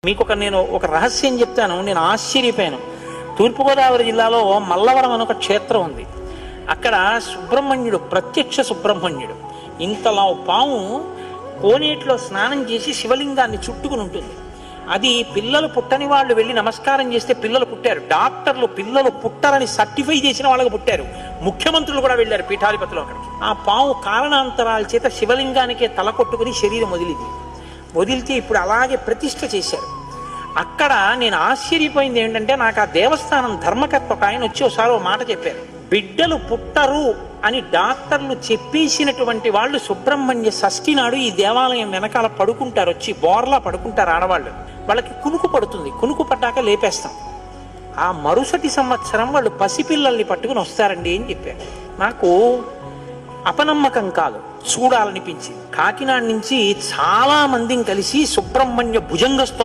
నేను ఒక రహస్యం చెప్తాను. నేను ఆశ్చర్యపోయాను. తూర్పుగోదావరి జిల్లాలో మల్లవరం అని ఒక క్షేత్రం ఉంది. అక్కడ సుబ్రహ్మణ్యుడు, ప్రత్యక్ష సుబ్రహ్మణ్యుడు, ఇంతలా పాము కోనేటిలో స్నానం చేసి శివలింగాన్ని చుట్టుకుని ఉంటుంది. అది పిల్లలు పుట్టని వాళ్ళు వెళ్ళి నమస్కారం చేస్తే పిల్లలు పుట్టారు. డాక్టర్లు పిల్లలు పుట్టారని సర్టిఫై చేసిన వాళ్ళకి పుట్టారు. ముఖ్యమంత్రులు కూడా వెళ్ళారు పీఠాధిపతులు అక్కడికి. ఆ పాము కారణాంతరాల చేత శివలింగానికే తల కొట్టుకుని శరీరం వదిలితే ఇప్పుడు అలాగే ప్రతిష్ఠ చేశారు. అక్కడ నేను ఆశ్చర్యపోయింది ఏంటంటే, నాకు ఆ దేవస్థానం ధర్మకర్త ఒక ఆయన వచ్చి ఒకసారి ఓ మాట చెప్పారు. బిడ్డలు పుట్టరు అని డాక్టర్లు చెప్పేసినటువంటి వాళ్ళు సుబ్రహ్మణ్య షష్ఠి నాడు ఈ దేవాలయం వెనకాల పడుకుంటారు, వచ్చి బోర్లా పడుకుంటారు ఆడవాళ్ళు. వాళ్ళకి కునుకు పడుతుంది, కునుకు పడ్డాక లేపేస్తాం. ఆ మరుసటి సంవత్సరం వాళ్ళు పసిపిల్లల్ని పట్టుకుని వస్తారండి అని చెప్పారు. నాకు అపనమ్మకం కాదు, చూడాలనిపించింది. కాకినాడ నుంచి చాలా మందిని కలిసి సుబ్రహ్మణ్య భుజంగ